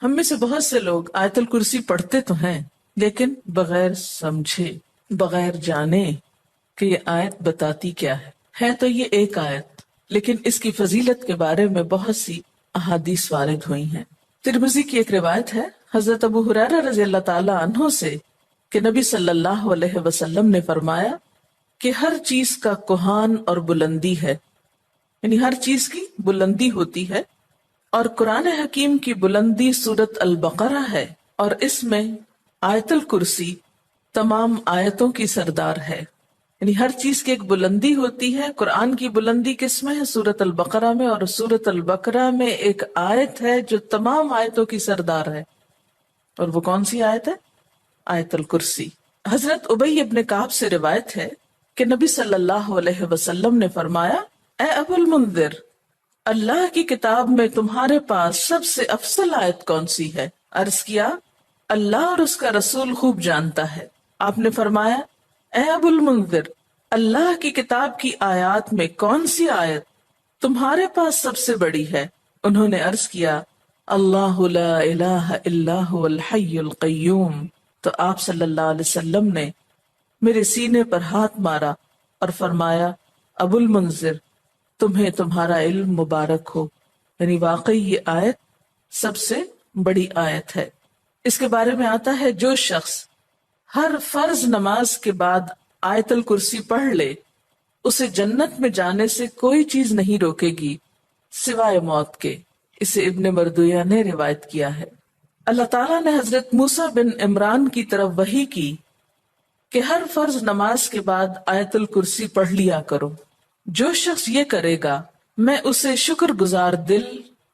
ہم میں سے بہت سے لوگ آیت الکرسی پڑھتے تو ہیں لیکن بغیر سمجھے، بغیر جانے کہ یہ آیت بتاتی کیا ہے تو یہ ایک آیت، لیکن اس کی فضیلت کے بارے میں بہت سی احادیث وارد ہوئی ہیں۔ ترمذی کی ایک روایت ہے حضرت ابو ہریرہ رضی اللہ تعالی عنہ سے کہ نبی صلی اللہ علیہ وسلم نے فرمایا کہ ہر چیز کا کوہان اور بلندی ہے، یعنی ہر چیز کی بلندی ہوتی ہے، اور قرآن حکیم کی بلندی سورت البقرہ ہے، اور اس میں آیت الکرسی تمام آیتوں کی سردار ہے۔ یعنی ہر چیز کی ایک بلندی ہوتی ہے۔ قرآن کی بلندی کس میں ہے؟ سورت البقرہ میں، اور سورت البقرہ میں ایک آیت ہے جو تمام آیتوں کی سردار ہے، اور وہ کون سی آیت ہے؟ آیت الکرسی۔ حضرت ابی ابن کعب سے روایت ہے کہ نبی صلی اللہ علیہ وسلم نے فرمایا، اے ابو المنذر، اللہ کی کتاب میں تمہارے پاس سب سے افضل آیت کون سی ہے؟ عرض کیا، اللہ اور اس کا رسول خوب جانتا ہے۔ آپ نے فرمایا، اے ابو المنذر، اللہ کی کتاب کی آیات میں کون سی آیت تمہارے پاس سب سے بڑی ہے؟ انہوں نے عرض کیا، اللہ لا الہ الا هو الحی القیوم۔ تو آپ صلی اللہ علیہ وسلم نے میرے سینے پر ہاتھ مارا اور فرمایا، ابو المنذر، تمہیں تمہارا علم مبارک ہو، یعنی واقعی یہ آیت سب سے بڑی آیت ہے۔ اس کے بارے میں آتا ہے، جو شخص ہر فرض نماز کے بعد آیت الکرسی پڑھ لے، اسے جنت میں جانے سے کوئی چیز نہیں روکے گی سوائے موت کے۔ اسے ابن مردویہ نے روایت کیا ہے۔ اللہ تعالیٰ نے حضرت موسیٰ بن عمران کی طرف وحی کی کہ ہر فرض نماز کے بعد آیت الکرسی پڑھ لیا کرو۔ جو شخص یہ کرے گا میں اسے شکر گزار دل،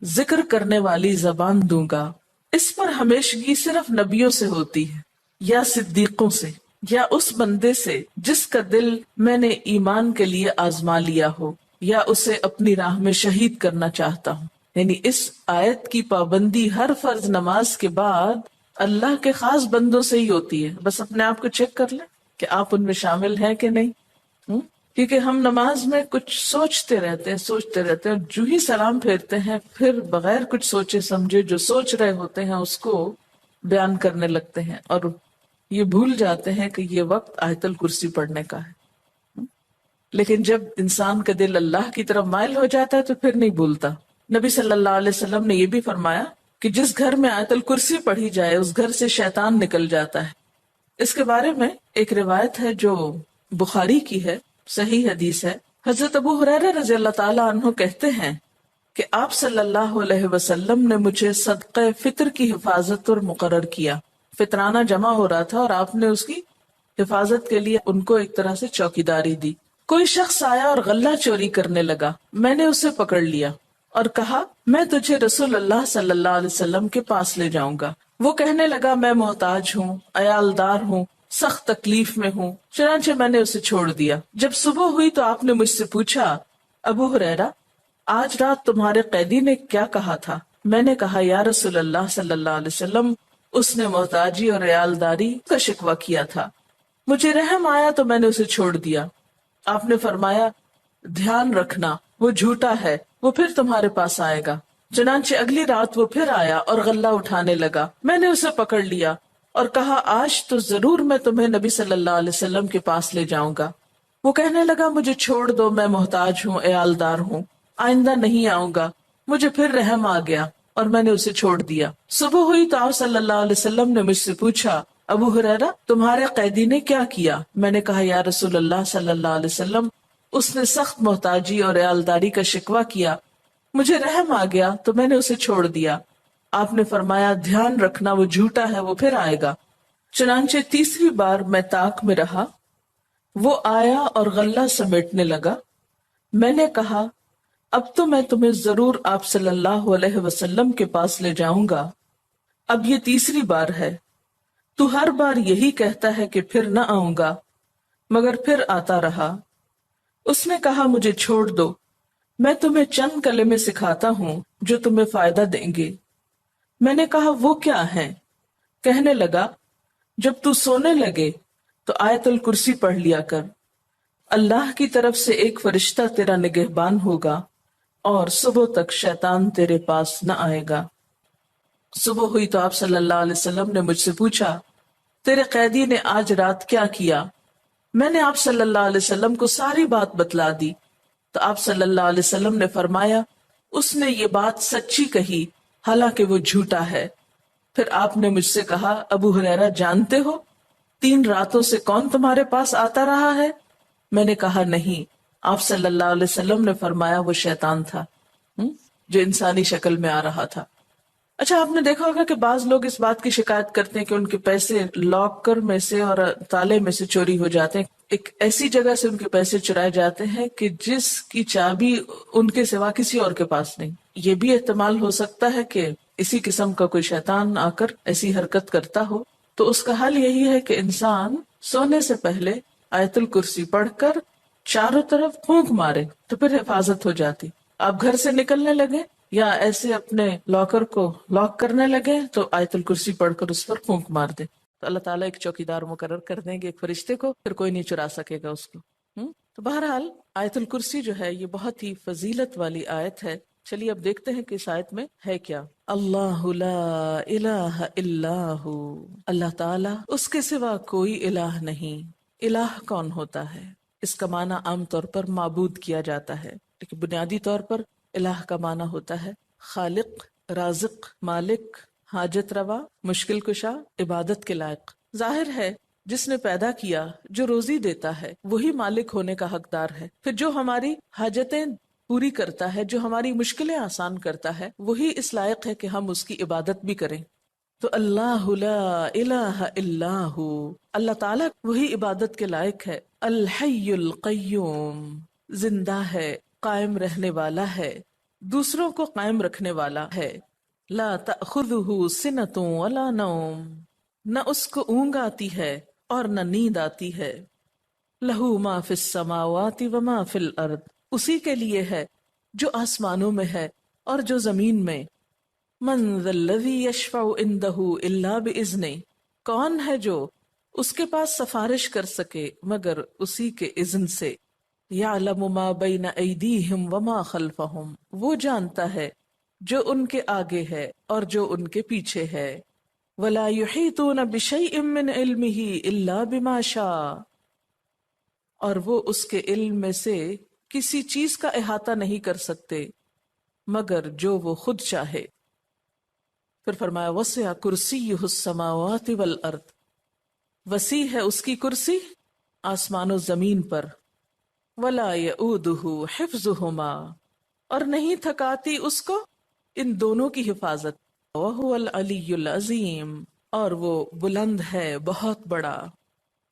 ذکر کرنے والی زبان دوں گا۔ اس پر ہمیشگی صرف نبیوں سے ہوتی ہے، یا صدیقوں سے، یا اس بندے سے جس کا دل میں نے ایمان کے لیے آزما لیا ہو، یا اسے اپنی راہ میں شہید کرنا چاہتا ہوں۔ یعنی اس آیت کی پابندی ہر فرض نماز کے بعد اللہ کے خاص بندوں سے ہی ہوتی ہے۔ بس اپنے آپ کو چیک کر لیں کہ آپ ان میں شامل ہیں کہ نہیں۔ کیونکہ ہم نماز میں کچھ سوچتے رہتے ہیں، اور جو ہی سلام پھیرتے ہیں پھر بغیر کچھ سوچے سمجھے جو سوچ رہے ہوتے ہیں اس کو بیان کرنے لگتے ہیں، اور یہ بھول جاتے ہیں کہ یہ وقت آیت الکرسی پڑھنے کا ہے۔ لیکن جب انسان کا دل اللہ کی طرف مائل ہو جاتا ہے تو پھر نہیں بھولتا۔ نبی صلی اللہ علیہ وسلم نے یہ بھی فرمایا کہ جس گھر میں آیت الکرسی پڑھی جائے اس گھر سے شیطان نکل جاتا ہے۔ اس کے بارے میں ایک روایت ہے جو بخاری کی ہے، صحیح حدیث ہے۔ حضرت ابو ہریرہ رضی اللہ تعالی عنہ کہتے ہیں کہ آپ صلی اللہ علیہ وسلم نے مجھے صدقہ فطر کی حفاظت پر مقرر کیا۔ فطرانہ جمع ہو رہا تھا اور آپ نے اس کی حفاظت کے لیے ان کو ایک طرح سے چوکیداری دی۔ کوئی شخص آیا اور غلہ چوری کرنے لگا، میں نے اسے پکڑ لیا اور کہا، میں تجھے رسول اللہ صلی اللہ علیہ وسلم کے پاس لے جاؤں گا۔ وہ کہنے لگا، میں محتاج ہوں، عیالدار ہوں، سخت تکلیف میں ہوں، چنانچہ میں نے اسے چھوڑ دیا۔ جب صبح ہوئی تو آپ نے مجھ سے پوچھا، ابو ہریرہ، آج رات تمہارے قیدی نے کیا کہا تھا؟ میں نے کہا، یا رسول اللہ صلی اللہ علیہ وسلم، اس نے محتاجی اور عیالداری کا شکوہ کیا تھا، مجھے رحم آیا تو میں نے اسے چھوڑ دیا۔ آپ نے فرمایا، دھیان رکھنا، وہ جھوٹا ہے، وہ پھر تمہارے پاس آئے گا۔ چنانچہ اگلی رات وہ پھر آیا اور غلہ اٹھانے لگا، میں نے اسے پکڑ لیا اور کہا، آج تو ضرور میں تمہیں نبی صلی اللہ علیہ وسلم کے پاس لے جاؤں گا۔ وہ کہنے لگا، مجھے چھوڑ دو، میں محتاج ہوں، عیالدار ہوں، آئندہ نہیں آؤں گا۔ مجھے پھر رحم آ گیا اور میں نے اسے چھوڑ دیا۔ صبح ہوئی تو آپ صلی اللہ علیہ وسلم نے مجھ سے پوچھا، ابو ہریرہ، تمہارے قیدی نے کیا کیا؟ میں نے کہا، یا رسول اللہ صلی اللہ علیہ وسلم، اس نے سخت محتاجی اور عیالداری کا شکوہ کیا، مجھے رحم آ گیا تو میں نے اسے چھوڑ دیا۔ آپ نے فرمایا، دھیان رکھنا، وہ جھوٹا ہے، وہ پھر آئے گا۔ چنانچہ تیسری بار میں طاق میں رہا، وہ آیا اور غلہ سمیٹنے لگا۔ میں نے کہا، اب تو میں تمہیں ضرور آپ صلی اللہ علیہ وسلم کے پاس لے جاؤں گا، اب یہ تیسری بار ہے، تو ہر بار یہی کہتا ہے کہ پھر نہ آؤں گا، مگر پھر آتا رہا۔ اس نے کہا، مجھے چھوڑ دو، میں تمہیں چند کلمے سکھاتا ہوں جو تمہیں فائدہ دیں گے۔ میں نے کہا، وہ کیا ہیں؟ کہنے لگا، جب تو سونے لگے تو آیت الکرسی پڑھ لیا کر، اللہ کی طرف سے ایک فرشتہ تیرا نگہبان ہوگا اور صبح تک شیطان تیرے پاس نہ آئے گا۔ صبح ہوئی تو آپ صلی اللہ علیہ وسلم نے مجھ سے پوچھا تیرے قیدی نے آج رات کیا کیا؟ میں نے آپ صلی اللہ علیہ وسلم کو ساری بات بتلا دی تو آپ صلی اللہ علیہ وسلم نے فرمایا اس نے یہ بات سچی کہی حالانکہ وہ جھوٹا ہے۔ پھر آپ نے مجھ سے کہا ابو ہریرہ جانتے ہو 3 راتوں سے کون تمہارے پاس آتا رہا ہے؟ میں نے کہا نہیں۔ آپ صلی اللہ علیہ وسلم نے فرمایا وہ شیطان تھا جو انسانی شکل میں آ رہا تھا۔ اچھا آپ نے دیکھا ہوگا کہ بعض لوگ اس بات کی شکایت کرتے ہیں کہ ان کے پیسے لاکر میں سے اور تالے میں سے چوری ہو جاتے ہیں، ایک ایسی جگہ سے ان کے پیسے چرائے جاتے ہیں کہ جس کی چابی ان کے سوا کسی اور کے پاس نہیں۔ یہ بھی احتمال ہو سکتا ہے کہ اسی قسم کا کوئی شیطان آ کر ایسی حرکت کرتا ہو، تو اس کا حل یہی ہے کہ انسان سونے سے پہلے آیت الکرسی پڑھ کر چاروں طرف پھونک مارے تو پھر حفاظت ہو جاتی۔ آپ گھر سے نکلنے لگے یا ایسے اپنے لاکر کو لاک کرنے لگے تو آیت الکرسی پڑھ کر اس پر پھونک مار دے تو اللہ تعالیٰ ایک چوکیدار مقرر کر دیں گے، ایک فرشتے کو، پھر کوئی نہیں چرا سکے گا اس کو۔ تو بہرحال آیت الکرسی جو ہے یہ بہت ہی فضیلت والی آیت ہے۔ چلیے اب دیکھتے ہیں کہ اس آیت میں ہے کیا۔ اللہ لا الہ الا ہو، اللہ تعالیٰ اس کے سوا کوئی الہ نہیں۔ الہ کون ہوتا ہے؟ اس کا معنی عام طور پر معبود کیا جاتا ہے، لیکن بنیادی طور پر الہ کا معنی ہوتا ہے خالق، رازق، مالک، حاجت روا، مشکل کشا، عبادت کے لائق۔ ظاہر ہے جس نے پیدا کیا، جو روزی دیتا ہے، وہی مالک ہونے کا حقدار ہے۔ پھر جو ہماری حاجتیں پوری کرتا ہے، جو ہماری مشکلیں آسان کرتا ہے، وہی اس لائق ہے کہ ہم اس کی عبادت بھی کریں۔ تو اللہ لا الہ الا ہو، اللہ تعالیٰ وہی عبادت کے لائق ہے۔ الحی القیوم، زندہ ہے، قائم رہنے والا ہے، دوسروں کو قائم رکھنے والا ہے۔ لا تأخذہ سنۃ ولا نوم، نہ اس کو اونگ آتی ہے اور نہ نیند آتی ہے۔ لہ ما فی السماوات وما فی الارض، اسی کے لیے ہے جو آسمانوں میں ہے اور جو زمین میں۔ من ذا الذی یشفع عندہ الا باذنہ، کون ہے جو اس کے پاس سفارش کر سکے مگر اسی کے اذن سے۔ یعلم ما بین ایدیہم وما خلفہم، وہ جانتا ہے جو ان کے آگے ہے اور جو ان کے پیچھے ہے۔ ولا یحیطون بشیء من علمہ الا بما شاء، اور وہ اس کے علم میں سے کسی چیز کا احاطہ نہیں کر سکتے مگر جو وہ خود چاہے۔ پھر فرمایا وسع کرسیہ السماوات والارض، وسیع ہے اس کی کرسی آسمان و زمین پر۔ ولا یؤودہ حفظہما، اور نہیں تھکاتی اس کو ان دونوں کی حفاظت۔ وہو العلی العظیم، اور وہ بلند ہے، بہت بڑا۔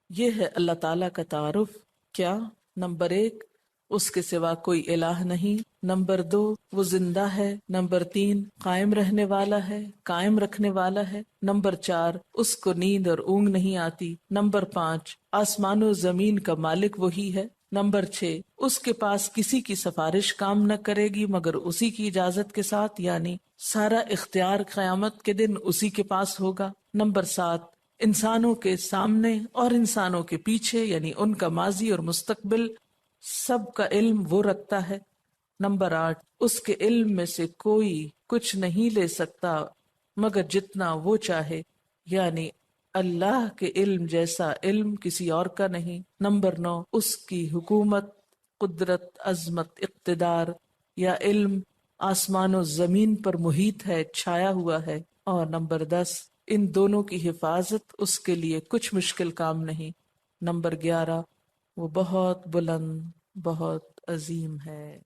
یہ ہے اللہ تعالیٰ کا تعارف۔ کیا؟ نمبر 1، اس کے سوا کوئی الہ نہیں۔ نمبر 2، وہ زندہ ہے۔ نمبر 3، قائم رہنے والا ہے، قائم رکھنے والا ہے۔ نمبر 4، اس کو نیند اور اونگ نہیں آتی۔ نمبر 5، آسمان و زمین کا مالک وہی ہے۔ نمبر 6، اس کے پاس کسی کی سفارش کام نہ کرے گی مگر اسی کی اجازت کے ساتھ، یعنی سارا اختیار قیامت کے دن اسی کے پاس ہوگا۔ نمبر 7، انسانوں کے سامنے اور انسانوں کے پیچھے، یعنی ان کا ماضی اور مستقبل سب کا علم وہ رکھتا ہے۔ نمبر 8، اس کے علم میں سے کوئی کچھ نہیں لے سکتا مگر جتنا وہ چاہے، یعنی اللہ کے علم جیسا علم کسی اور کا نہیں۔ نمبر 9، اس کی حکومت، قدرت، عظمت، اقتدار یا علم آسمان و زمین پر محیط ہے، چھایا ہوا ہے۔ اور نمبر 10، ان دونوں کی حفاظت اس کے لیے کچھ مشکل کام نہیں۔ نمبر 11، وہ بہت بلند، بہت عظیم ہے۔